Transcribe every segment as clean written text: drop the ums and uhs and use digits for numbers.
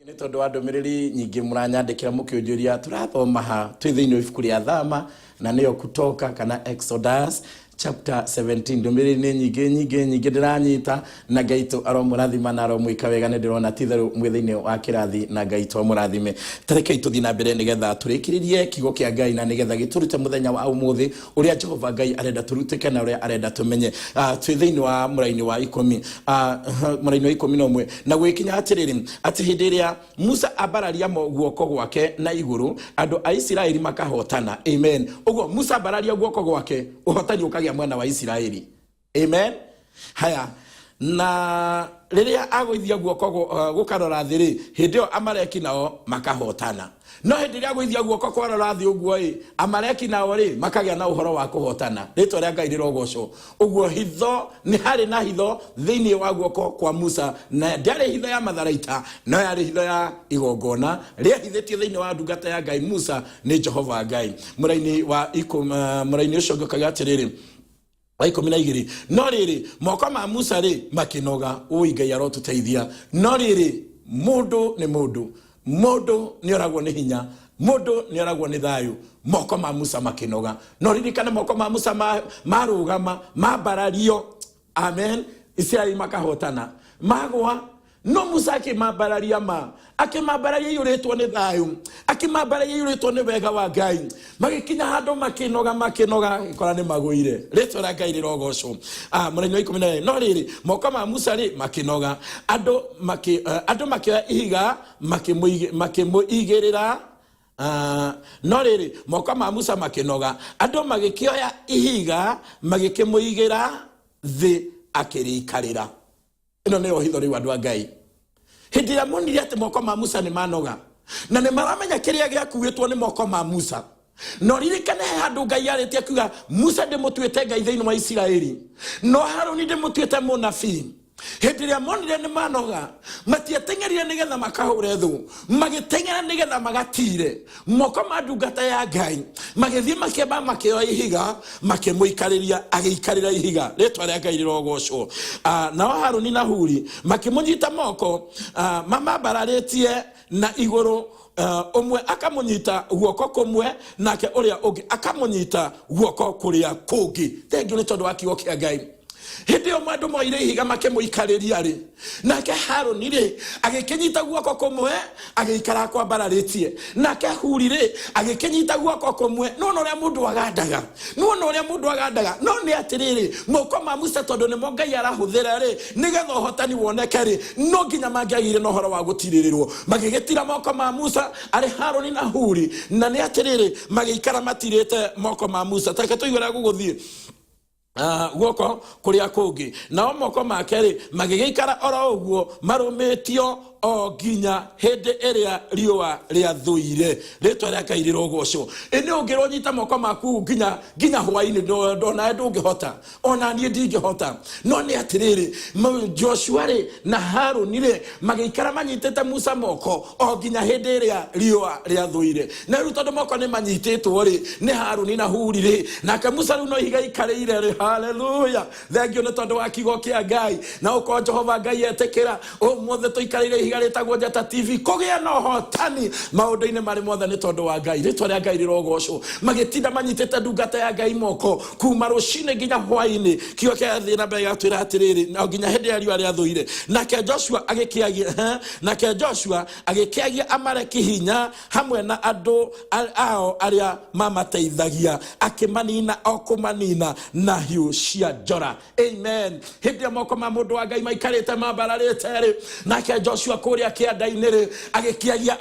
Nĩ tondũ wa ndũmĩrĩri nyingĩ mũranyandĩkĩra mũkĩũnjũria tũrathoma ha twĩ thĩinĩ wa ibuku rĩa Thama na nĩyo Kutoka kana Exodus chapter 17. Ndũmĩrĩri nĩ nyingĩ ndĩranyita na Ngai tu aromũrathima na aromwĩka wega. Nĩ ndĩrona titherũ mwĩ thĩinĩ wa kĩrathi na Ngai tu amũrathime. Tareke tũthiĩ na mbere nĩgetha tũrĩkĩrĩrie kiugo kĩa Ngai na nĩgetha gĩtũrute mũthenya wa ũmũthĩ ũrĩa Jehova Ngai arenda tũrutĩke na ũrĩa arenda tũmenye. Twĩ thĩinĩ wa mũraini wa 11 na gwĩkinya atĩrĩrĩ atĩ hĩndĩ ĩrĩa Musa ambararia guoko gwake na igũrũ andũ a Isiraeli makahotana. Amen. Ũguo Musa ambararia guoko gwake ũhotani ũkagĩa mwana wa Isiraeli. Amen. Haya na rĩrĩa agũithia guoko gũkarora thĩ hĩndĩ ĩyo Amaleki nao makahotana. No hĩndĩ ĩrĩa agũithia guoko kwarora thĩ ũguo Amaleki nao makagĩa na ũhoro wa kũhotana. Rĩtwa rĩa Ngai rĩrogocwo. Ũguo hitho nĩ harĩ na hitho thĩinĩ wa guoko kwa Musa na ndarĩ hitho ya matharaita no yarĩ hitho ya igongona rĩa hithĩtio thĩinĩ wa ndungata ya Ngai Musa nĩ Jehova Ngai. Mũraini wa mũraini ũcio ngĩkaga atĩrĩrĩ wa 12 no rĩrĩ moko ma Musa makĩnoga. Ũi Ngai arotũteithia. No rĩrĩ mũndũ nĩ oragwo nĩ hinya, mũndũ nĩ oragwo nĩ thayũ. Moko ma Musa makĩnoga. No ririkane moko ma Musa marũgama mambarario. Amen. Isiraeli makahotana magwa. No Musa akĩmambararia akĩmambararia yũrĩtwo nĩ thayũ, akĩmambararia yũrĩtwo nĩ wega wa Ngai. Magĩkinya handũ makĩnoga ikora nĩ magũire. Rĩtwa rĩa Ngai rĩrogocwo. Mũraini wa 14 no rĩrĩ moko ma Musa makĩnoga. Andũ makĩoya ihiga makĩmũigĩrĩra. No rĩrĩ moko ma Musa makĩnoga. Andũ magĩkĩoya ihiga magĩkĩmũigĩra thĩ akĩrĩikarĩra. Ĩno nĩyo hitho rĩu andũ a Ngai. Hĩndĩ ĩrĩa monire atĩ moko ma Musa nĩ manoga na nĩ maramenya kĩrĩa gĩakuĩtwo nĩ moko ma Musa. No ririkane handũ Ngai arĩtie kuga Musa ndĩmũtuĩte Ngai thĩinĩ wa Isiraeli, no Harũni ndĩmũtuĩte mũnabii. Hĩndĩ ĩrĩa monire nĩ manoga matiateng'erire nĩgetha makahũre thũ, magĩteng'era nĩgetha magatire moko ma ndungata ya Ngai. Magĩthiĩ makĩamba makĩoya ihiga makĩmũikarĩria agĩikarĩra ihiga. Rĩtwa rĩa Ngai rĩrogocwo. Nao Harũni na Huri makĩmũnyita moko mamambararĩtie na igũrũ. Ũmwe akamũnyita guoko kũmwe nake ũrĩa ũngĩ akamũnyita guoko kũrĩa kũngĩ. Thengiũ nĩ tondũ wa kiugo kĩa Ngai. Hĩndĩ ĩyo andũ moire ihiga makĩmũikarĩria nake Harũni agĩkĩnyita guoko kũmwe agĩikara kwambararĩtie, nake Huri agĩkĩnyita guoko kũmwe. No ũrĩa mũndũ agandaga no nĩ atĩrĩrĩ moko ma Musa tondũ nĩmo Ngai arahũthĩra nĩgetha ũhotani woneke no nginya mangĩagĩire na ũhoro wa gũtirĩrĩrwo. Magĩgĩtira moko ma Musa arĩ Harũni na Huri na nĩ atĩrĩrĩ magĩikara matirĩte moko ma Musa. Tareke tũigũra gũgũthiĩ guoko kũrĩa kũngĩ. Nao moko make magĩgĩikara oro ũguo marũmĩtio o nginya hĩndĩ ĩrĩa riũa rĩathũire. Rĩtwa rĩa Ngai rĩrogocwo. Nĩ ũngĩronyita moko maku nginya hwaĩ-inĩ ndona ndũngĩhota, ona niĩ ndingĩhota. No nĩ atĩrĩrĩ Joshua na Harũni magĩikara manyitĩte Musa moko o nginya hĩndĩ ĩrĩa riũa rĩathũire. Na rĩu tondũ moko nĩ manyitĩtwo nĩ Harũni na Huri nake Musa rĩu no ihiga ikarĩire. Haleluya. Thengiũ nĩ tondũ wa kiugo kĩa Ngai. Na ũkorwo Jehova Ngai etĩkĩra ũmũthĩ tũikarĩire ihiga rĩtagwo Njata TV kũgĩa na ũhotani maũndũ-inĩ marĩ mothe nĩ tondũ wa Ngai. Rĩtwa rĩa Ngai rĩrogocwo. Magĩtinda manyitĩte ndungata ya Ngai moko kuma rũcinĩ nginya hwaĩ-inĩ. Kiugo kĩa thĩ na mbere gĩatwĩra atĩrĩrĩ na nginya hĩndĩ ya riũa rĩathũire. Nake Joshua agĩkĩagia Amaleki hinya hamwe na andũ ao arĩa mamateithagia akĩmanina o kũmanina na hiũ cia njora. Amen. Hĩndĩ ya moko ma mũndũ wa Ngai maikarĩte mambararĩte nake Joshua kũrĩa kĩanda-inĩ agĩkĩagia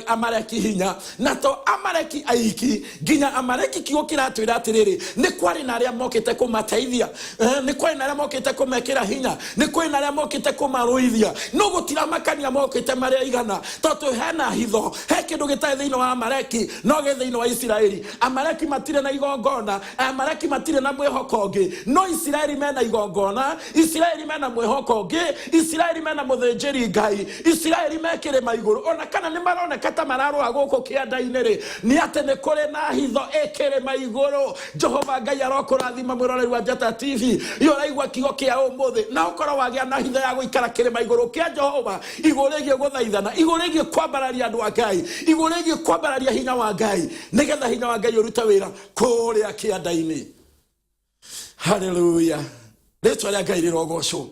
Amaleki hinya. Na to Amaleki aiki nginya Amaleki kiugo kĩratwĩra atĩrĩrĩ nĩ kwarĩ na arĩa mokĩte kũmateithia, nĩ kwarĩ na arĩa mokĩte kũmekĩra hinya, nĩ kwarĩ na arĩa mokĩte kũmarũithia. No gũtiramakania mokĩte marĩa igana tondũ hena hitho he kĩndũ gĩtarĩ thĩinĩ wa Amaleki no gĩ thĩinĩ wa Isiraeli. Amaleki matirĩ na igongona, Amaleki matirĩ na mwĩhoko ũngĩ. No Isiraeli mena igongona, Isiraeli mena mwĩhoko ũngĩ, Isiraeli mena mũthĩnjĩri Ngai, Israeli mekire maiguru ona kana ni maroneka ta mararwa guku kianda-ini ri ni ate ni kuri na hitho ekire maiguru. Jehova Ngai arokurathima mwiroreri wa Njata TV yoraigwa kigo kia umuthi na ukoro wagia na hitho ya guikara kire maiguru kia Jehova igurigie guthaithana igurigie kwambararia andu a Ngai igurigie kwambararia hinya wa Ngai nigetha hinya wa Ngai uruta wira kuria kianda-ini. Hallelujah. Ritwa ria Ngai rirogocwo.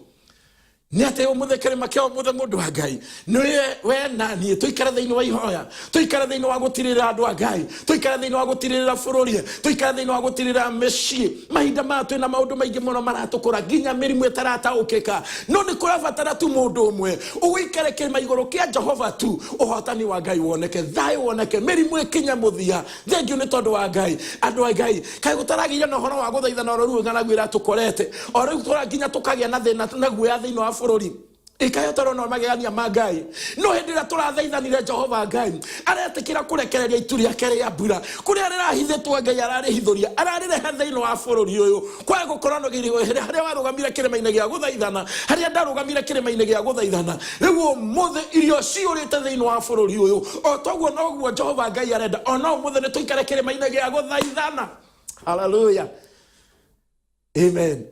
Ni ate umuthe kirima kia umuthe mundu wa Ngai niwe we na ni tuikara thiini wa ihoya tuikara thiini wa gutirira andu a Ngai tuikara thiini wa gutirira bururi tuikara thiini wa gutirira mecii mahinda matu na maundu maingi muno maratukura nginya mirimu itarataukika no ni kurabatara tu mundu umwe uwikare kirima iguru kia Jehova tu uhotani wa Ngai woneke thayo woneke mirimu ikinya muthia thengiu ni tondu wa Ngai andu a Ngai kai gutaragiria no horo wa guthaithana oro ruga na gwira tukorete oro tura nginya tukagia na thina na guya thiini wa bururi ikayotoro no magegania ma Ngai no hendira turathaithanire Jehova Ngai aretikira kurekereria ituri akere ya mbura kuria rirahithitwo Ngai ararihithuria ararirehe thiini wa bururi uyu kwa gukorano girigo haria warugamire kirima-ini gia guthaithana haria ndarugamire kirima-ini gia guthaithana riu muthe irio ciurite thiini wa bururi uyu o toguo noguo Jehova Ngai arenda ona muthe ni tuikare kirima-ini gia guthaithana. Hallelujah. Amen.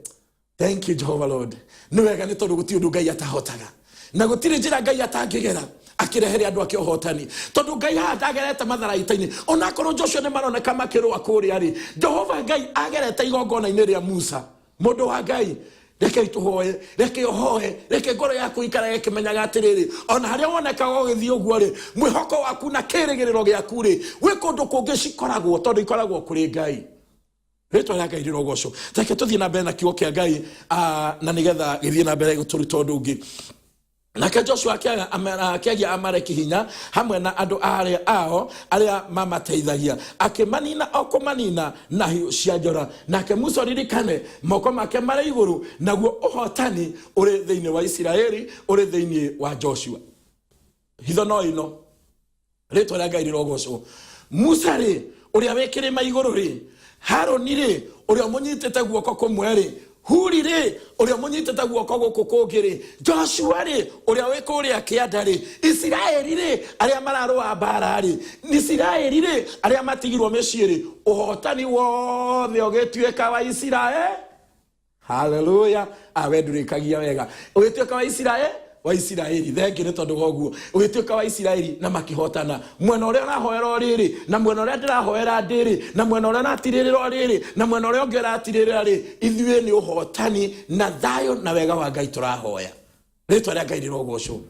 Thank you, Jehovah Lord. Ni wega ni tondu guti undu Ngai atahotaga na gutire njira Ngai atangigera akirehere andu ake uhotani tondu Ngai hatagerete matharaita-ini ona korwo Joshua ni maroneka makirwa kuria ri Jehova Ngai agerete igongona-ini ria Musa mundu wa Ngai reke tuhoye reke uhoye reke ngoro yaku ikara ikimenyaga atiriri ona haria woneka ugithii uguo ri mwihoko waku na kirigiriro giaku ri wi kundu kungi cikoragwo tondu ikoragwo kuri Ngai. Ritwa ria Ngai rirogocwo. Reke tuthie na mbere na kiugo kia Ngai na nigetha githie na mbere guturuta undu ungi. Nake Joshua akiagia Amaleki hinya hamwe na andu aria ao aria mamateithagia akimanina okumanina na hiu cia njora nake Musa ririkane moko make mari iguru naguo uhotani uri thiini wa Isiraeli uri thiini wa Joshua. Hitho no ino ritwa ria Ngai rirogocwo. Musa ri uria wekire maiguru ri Haroni ri uria munyitete guoko kumwe ri Huri ri uria munyitete guoko guku kungi ri Joshua ri uria wikuria kianda ri Isiraeli ri aria mararwa mbara ri Isiraeli ri aria matigirwo micii ri uhotani wothe ugituika wa Isiraeli. Hallelujah. Awe ndurikagia wega ugituika wa Isiraeli thengi ni tondu goguo ugituika wa Isiraeli na makihotana mwena uria rahoera riri na mwena uria ndirahoera ndiri na mwena uria natiririra riri na mwena uria ongera atiririra ri ithuĩ ni uhotani na thayo na wega wa Ngai turahoya. Ritwa ria Ngai rirogocwo.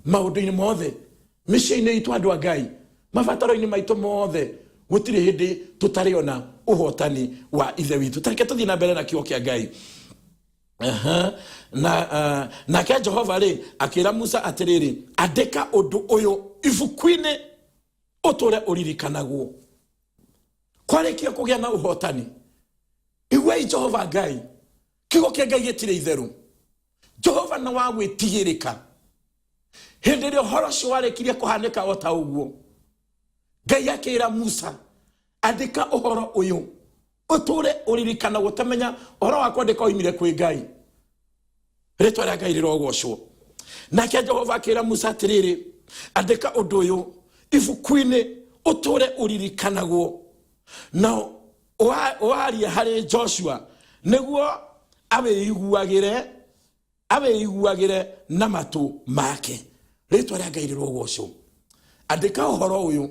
Maundu-ini mothe micii-ini itu andu a Ngai mabataro-ini maitu mothe gutire hindi tutariona uhotani wa ithe witu. Tareke tuthie na mbere na kiugo kia Ngai. Na kia Jehova ri akira Musa atiriri andika undu uyu ibuku-ini uture uririkanagwo kwarikia kugia na uhotani igwe Jehova Ngai kigo kia Ngai gitire itheru Jehova na wa gwitigirika hindi ri horo cio warikirie kuhanika o ta uguo Ngai akira Musa andika uhoro uyu uture uririkana gutamenya uhoro wa kwandika oimire kwi Ngai. Ritwa ria Ngai rirogocwo. Nake Jehova akira Musa atiriri andika undu uyu ibuku-ini uture uririkanagwo na waria hari Joshua niguo aweiguagire na matu make. Ritwa ria Ngai rirogocwo. Andika uhoro uyu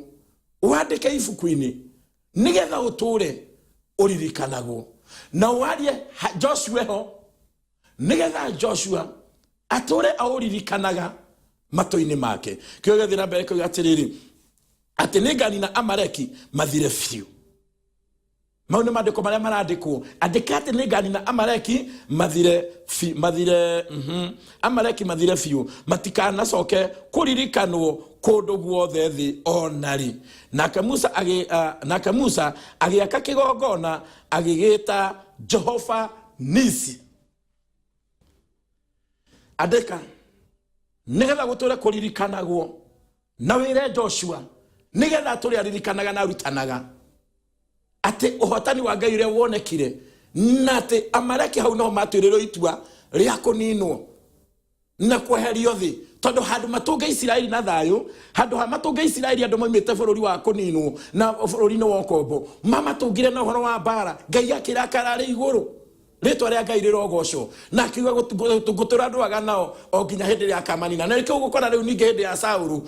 wandike ibuku-ini nigetha uture uririkanagwo na warie Joshua ho nigetha Joshua ature auririkanaga matu-ini make. Kio gathi na mbere kuga atiriri ati nĩnganina Amaleki mathire biũ. Mau nĩ maandĩko marĩa marandĩkwo andĩka ati nĩnganina Amaleki Amaleki mathire biũ matikanacoke kuririkanwo kundu guothe thi onari. Nake Musa agiaka kigongona agigita Jehova Nisi. Andika nigetha guture kuririkanagwo na wire Joshua nigetha turi aririkanaga na rutanaga ati uhotani wa Ngai uria wonekire na ati Amaleki hau no maturirwo itua ria kuninwo na kweherio thi Todo handu matunga Isiraeli na thayo, handu ha matunga Isiraeli andu moimite bururi wa kuninu na bururi no wokombo. Mama tungire na horo wa bara, Ngai akirakara ari iguru. Ritwa ria Ngai rirogocwo na kiuga gutura andu aga nao o nginya hindi ria kamanina na rikio gukora riu ninge hindi ya Saulu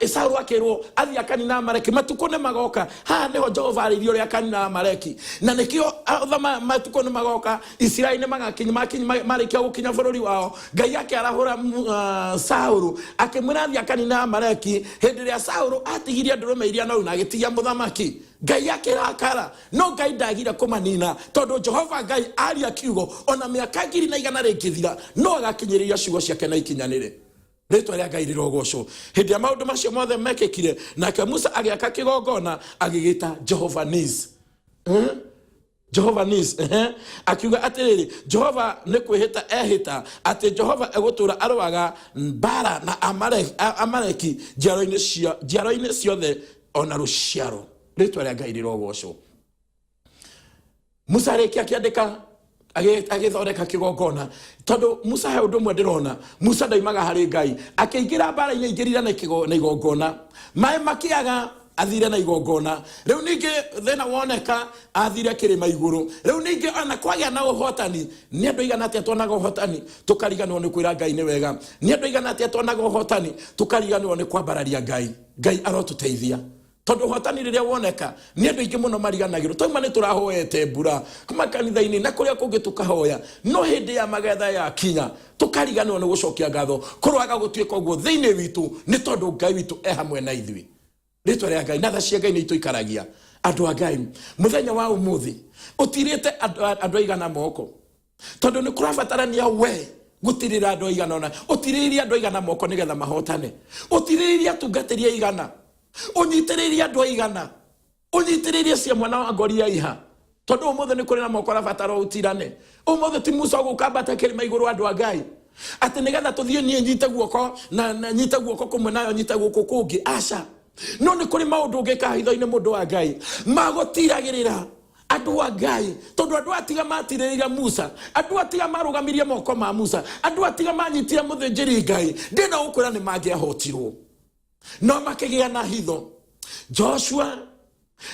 Saulu akirwo athi akanina Amaleki matuko ne magoka ha niho Jehova aririo ria kanina Amaleki na nikio thama matuko ne magoka Israeli ne magakinya marikio gukinya bururi wao Ngai yake arahura Saulu akimwira athi akanina Amaleki hindi ria Saulu atigiria ndurume iria no na agitigia muthamaki Ngai yake rakara no Ngai ndagira kumanina tondu Jehova Ngai aria kiugo ona miaka 200 rikithira no agakinyiriria ciugo ciake na ikinyanire ritwa ria Ngai rirogocwo hindi ya maundu macio mothe mekekire nake Musa agiaka kigongona agigita Jehova Nis Jehova Nis akiuga atiriri Jehova ne kwihita ehita ati Jehova egutura arwaga mbara na Amaleki jiaro-ini ciothe ona ruciaro ritwa ria Ngai rirogocwo Musa rekia kiandika agithondeka kigongona tondu Musa he undu mwe ndirona Musa ndaimaga hari Ngai akiingira mbara-ini ingirira na igongona mai makiaga athire na igongona riu ningi thina woneka athire kirima iguru riu ningi ona kwagia na uhotani ni andu igana atia twonaga uhotani tukariganwo ni kwira Ngai ni wega ni andu igana atia twonaga uhotani tukariganwo ni kwambararia Ngai arotuteithia tondu uhotani riria woneka ni andu ingi muno mariganagirwo toima ni turahoete mbura kuma kanitha-ini na kuria kungi tukahoya no hindi ya magetha ya kinya tukariganwo ni gucokia ngatho kurwaga gutwika uguo thiini witu ni tondu Ngai witu hamwe na ithui ritwa ria Ngai na tha cia Ngai ni ituikaragia andu a Ngai muthenya wa umuthi utirite andu aigana moko tondu ni kurabatarania we gutirira andu aigana ona utiriria andu aigana moko nigetha mahotane utiriria tungatiria igana unyitiriria andu aigana unyitiriria cia mwana wa ngori ya iha tondu umuthi ni kuri na moko rabatara utirane umuthi ti Musa gukambata kirima iguru andu a Ngai ati nigetha tuthie nie nyite guoko na nyite guoko kumwe nayo nyite guoko kungi aca no ni kuri maundu ngika hitho-ini mundu wa Ngai magutiragirira andu a Ngai tondu andu atiga matiririria Musa andu atiga marugamirie moko ma Musa andu atiga manyitire muthinjiri Ngai ndina ukwira ni mangiahotirwo no makigia na hitho Joshua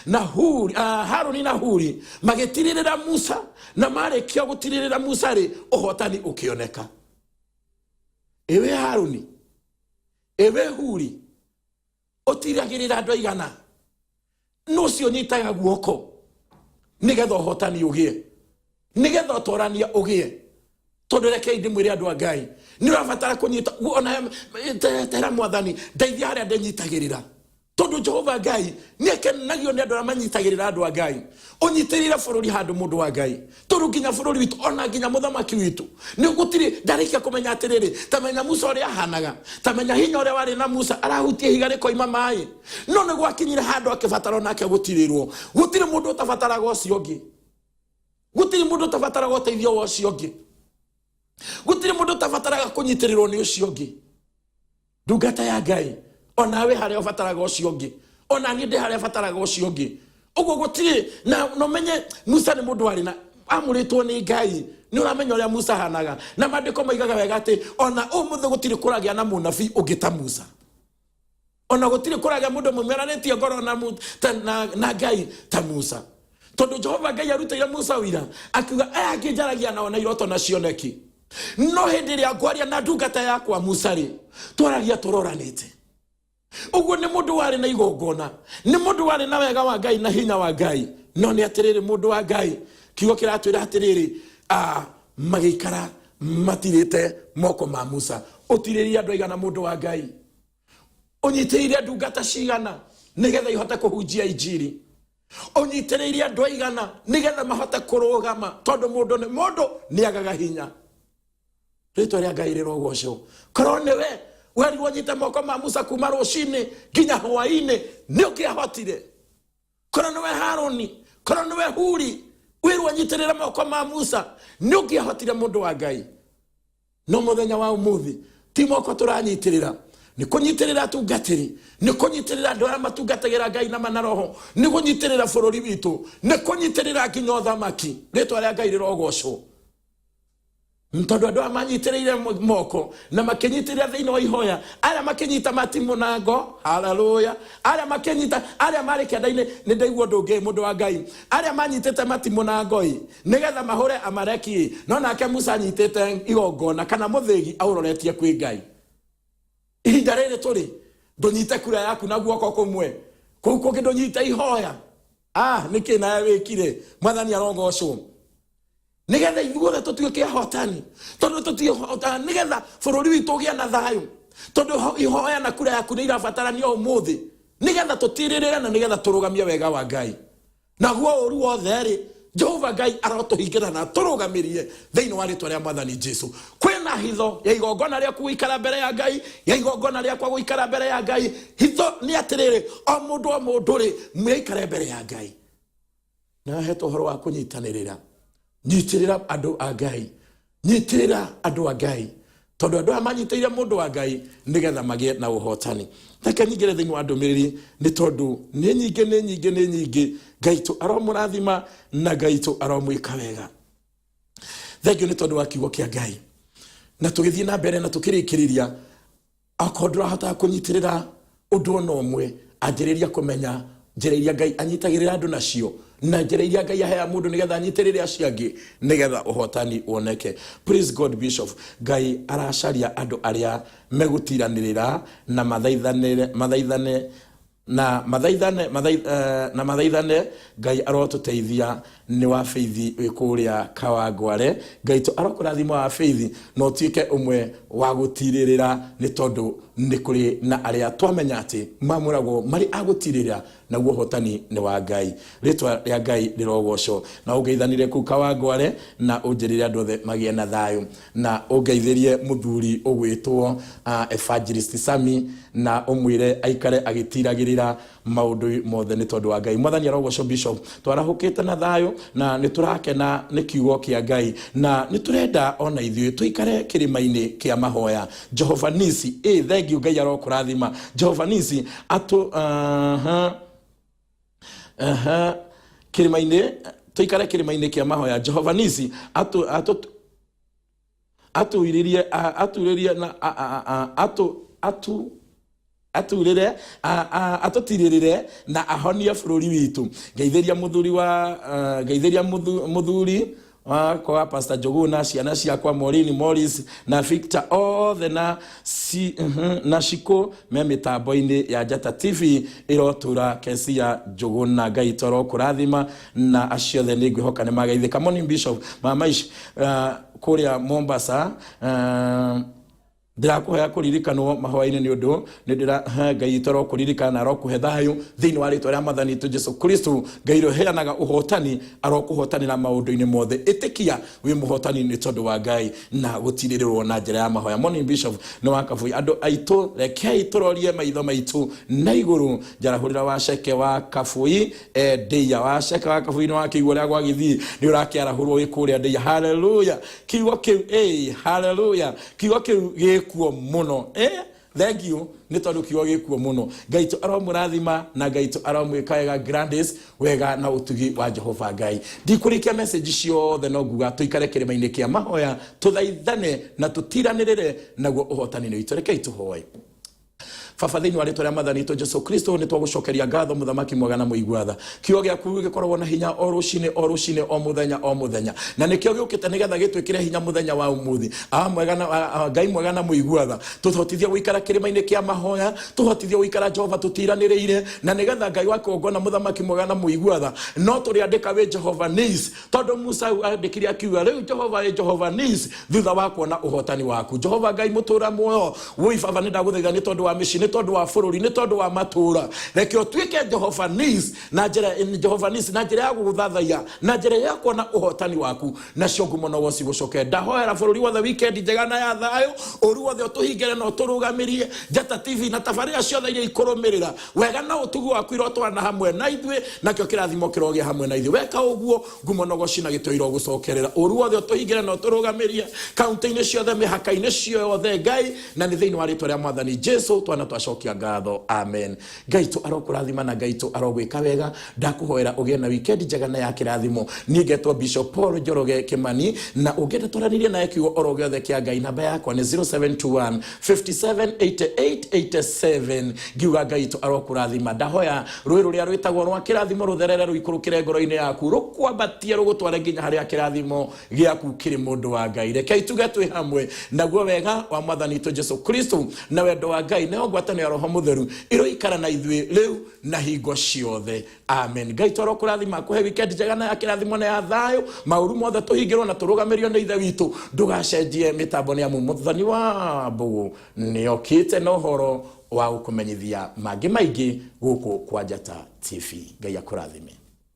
na Huri Haruni na Huri magitiririra Musa na marekia gutiririra Musa ri uhotani ukioneka ewe Haruni ewe Huri otiragirira andu aigana no cio nyitaga guoko nigetha uhotani ugie nigetha utorania ugie tondu reke ndimwire andu a Ngai ni urabatara kunyita ona tera mwathani ndeithia haria ndenyitagirira tondu Jehova Ngai ni ekenagio ni andu amanyitagirira andu a Ngai unyitirire bururi handu mundu wa Ngai tondu nginya bururi witu ona nginya muthamaki witu ni gutiri ndarikia kumenya atiriri tamenya Musa uria ahanaga tamenya hinya uria wari na Musa arahutie higa rikoima mai no ni gwakinyire handu akibatara nake gutirirwo gutiri mundu utabataraga ucio ngi gutiri mundu utabataraga uteithio ucio ngi gutiri mundu utabataraga kunyitirirwo ni ucio ngi ndungata ya Ngai ona we haria ubataraga ucio ngi ona ni ndi haria ubataraga ucio ngi ugo gutiri na no menye Musa ni mundu wari na amuritwo ni Ngai ni uramenya uria Musa hanaga na mandiko maigaga wega ati ona umuthe gutiri kuragia na munabii ungita Musa ona gutiri kuragia mundu mumeranitie ngoro na Ngai ta Musa tondu Jehova Ngai arutire Musa wira akiuga aya ngijaragia nao na iroto na cioneki no hindi ria ngwaria na ndungata yakwa Musa ri twaragia turoranite uguo ni mundu wari na igongona ni mundu wari na wega wa Ngai na hinya wa Ngai no ni atiriri mundu wa Ngai kiugo kiratwira atiriri magikara matirite moko ma Musa utiriria andu aigana mundu wa Ngai unyitiriria ndungata cigana nigetha ihote kuhunjia injiri unyitiriria andu aigana nigetha mahote kurugama tondu mundu ni agaga hinya ritwa ria Ngai rirogocwo korwo niwe weri wanyite moko ma Musa kuma rucini nginya hwaini ni ukiahotire korwo niwe Haruni korwo niwe Huri weri wanyitirira moko ma Musa ni ukiahotire mundu wa Ngai no muthenya wa umuthi ti moko turanyitirira ni kunyitirira tungatiri ni kunyitirira andu aria matungatagira Ngai na manaroho ni kunyitirira bururi witu ni kunyitirira nginya uthamaki ritwa ria Ngai rirogocwo Ntondu andu amanyitiriire moko na makenyitirira thiini wa ihoya aria makenyita matimu na ngo. Haleluya. Aria makenyita aria mari kiandaini ni ndaigua ndungi mundu wa Ngai aria manyitite matimu na ngoi nigetha mahure Amaleki no nake Musa anyitite igongona kana muthigi auroretie kwi Ngai. Ihinda riri turi ndunyite kura yaku na guoko kumwe kuko kindunyite ihoya niki na wikire mwathani arongocwo nigetha ithuothe tutuike ahotani tondu tutuike ahotani nigetha bururi witu ugie na thayu tondu ihoya na kura yaku ni irabatarania umuthi nigetha tutiririre na nigetha turugamie wega wa Ngai naguo uru wothe ri Jehova Ngai arotuhingira na turugamirie thiini wa ritwa ria mwathani Jesu. Kwina hitho ya igongona ria kuikara mbere ya Ngai ya igongona ria kwa guikara mbere ya Ngai. Hitho ni atiriri o mundu ri mwikare mbere ya Ngai na heto horo wa kunyitanirira nyitirira andu a Ngai nyitirira andu a Ngai tondu andu amanyitire mundu wa Ngai nigetha magie na uhotani. Reke nyingire thiini wa ndumiriri ni tondu ni nyingi Ngai tu aromurathima na Ngai tu aromwika wega. Thengio ni tondu wa kiugo kia Ngai na tugithie na mbere na tukirikiriria akodra hata kunyitirira undu no mwe anjiriria kumenya njiriria Ngai anyitagirira andu nacio na njiriria Ngai ahea mundu nigetha anyitirire aciangi nigetha uhotani woneke. Praise God Bishop. Ngai aracaria andu aria megutiranirira na mathaithane Ngai arotuteithia ni wa feithi wikuria Kawangware. Ngai tu arokurathima wa feithi no tuike umwe wa gutiririra ni tondu ni kuri na aria twamenya ati mamuragwo mari agutiririra na guhotani ni wa Ngai. Ritwa ria Ngai rirogoco na ungeithanire ku Kawangware na unjirire andu othe magie na thayu na ungeithirie muthuri ugwitwo Evangelist Sami na umwire aikare agitiragirira maundu mothe ni tondu wa Ngai. Mwathani arogoco Bishop twarahukite na thayu na niturakena ni kiugo kia Ngai na niturenda ona ithuĩ tuikare kirimaini kia mahoya. Jehova Nisi thengiũ Ngai arokurathima. Jehova Nisi kirimaini tuikare kirimaini kia mahoya. Jehova Nisi aturirie atutirire na ahonie bururi witu. Ngeithiria muthuri kwa Pastor Joguna ciana ciakwa Morini Morris na Victor othe na na Shiko me mitambo-ini ya Njata TV irotura kesi ya Joguna. Ngai toro kurathima na aciothe ni ngwihoka ni magaithika. Morning Bishop mamaish kuria Mombasa ndirakuhe kuririkanwo mahoya-ini ni undu ni ndira Ngai toro kuririkana arokuhe thayu thiini wa ritwa ria mwathani tu Jesu Kristo. Ngai roheanaga uhotani arokuhotanira maundu-ini mothe. Itikia wi muhotani ni tondu wa Ngai na gutirirwo na njira ya mahoya. Morning Bishop no wakavui andu aitu rekei turorie maitho maitu na iguru. Njarahurira wa ceke wa Kavui ndeia wa ceke wa Kavui no wakigwa ria gwagithii ni urakiarahurwo ikuria ndeia. Haleluya. Kiugo kiu haleluya. Kiugo kiu kuo muno thank you ni tondu kiugo gikuo muno. Ngai tu aromurathima na Ngai tu aromwika wega Grandes wega na utugi wa Jehova Ngai. Ndikurikia message ciothe no nguga tuikare kirimaini kia mahoya tuthaithane na tutiranirire naguo uhotani ni witu. Rekei tuhoe. Baba thiini wa ritwa ria mwathani tu Jesu Kristo ni twagucokeria ngatho muthamaki mwega na muigwatha. Kiugo giaku gikoragwo na hinya o rucini o muthenya na nikio giukite nigetha gitwikire hinya muthenya wa umuthi. Mwega na Ngai mwega na muigwatha tuhotithia guikara kirimaini kia mahoya tuhotithia guikara Jehova tutiraniriire na nigetha Ngai wako ngona muthamaki mwega na muigwatha no turi andika we Jehova Nisi tondu Musa andikire akiuga riu Jehova Nisi thutha wa kuona uhotani waku. Jehova Ngai mutura muoyo woi baba ni ndaguthaitha ni tondu wa micini ni tondu wa bururi ni tondu wa matura reke otwike Jehova Nisi na njira ya guthathaiya na njira ya kuona uhotani waku na ciongu muno woci gucoke. Ndahoera bururi wothe weekend njega na ya thayo uru wothe utuhingire na uturugamirie Njata TV na tabarira ciothe iria ikurumirira wega na utugu waku irotwana hamwe na ithuĩ nakio kirathimo kirogie hamwe na ithuĩ. Weka uguo ngumo no gocina gitoiro gucokerera uru wothe utuhingire na uturugamirie kaunti-ini ciothe mihaka-ini ciothe Ngai na ni thiini wa ritwa ria mwathani Jesu twana twacokia ngatho amen. Ngai tu arokurathima na Ngai tu arogwika wega. Ndakuhoera ugie na weekend njega na ya kirathimo. Ningetwa Bishop Paul Njoroge Kimani na ugende twaranirie naye kiugo oro giothe kia Ngai. Namba yakwa ni 0721 578887. Ngiuga Ngai tu arokurathima. Ndahoya rũĩ rũrĩa rwĩtagwo rwa kĩrathimo rũtherere rũikũrũkĩre ngoro-inĩ yaku rũkwambatie rũgũtware nginya harĩa kĩrathimo gĩaku kĩrĩ mũndũ wa Ngai. Rekei tuge twĩ hamwe naguo wega wa Mwathani witũ Jesu Kristo na wendo wa Ngai na ngwatanĩro ya Roho Mũtheru iroikara na ithuĩ rĩu na hingo ciothe amen. Ngai tu arokurathima akuhe weekend njega na ya kĩrathimo na ya thayũ. Maũru mothe tũhingĩrwo na tũrũgamĩrĩrio nĩ ithe witũ. Ndũgacenjie mĩtambo nĩ amu Mũthoni wa mbũgũ nĩokĩte na ũhoro wa gũkũmenyithia mangĩ maingĩ gũkũ kwa Njata TV. Ngai akũrathime.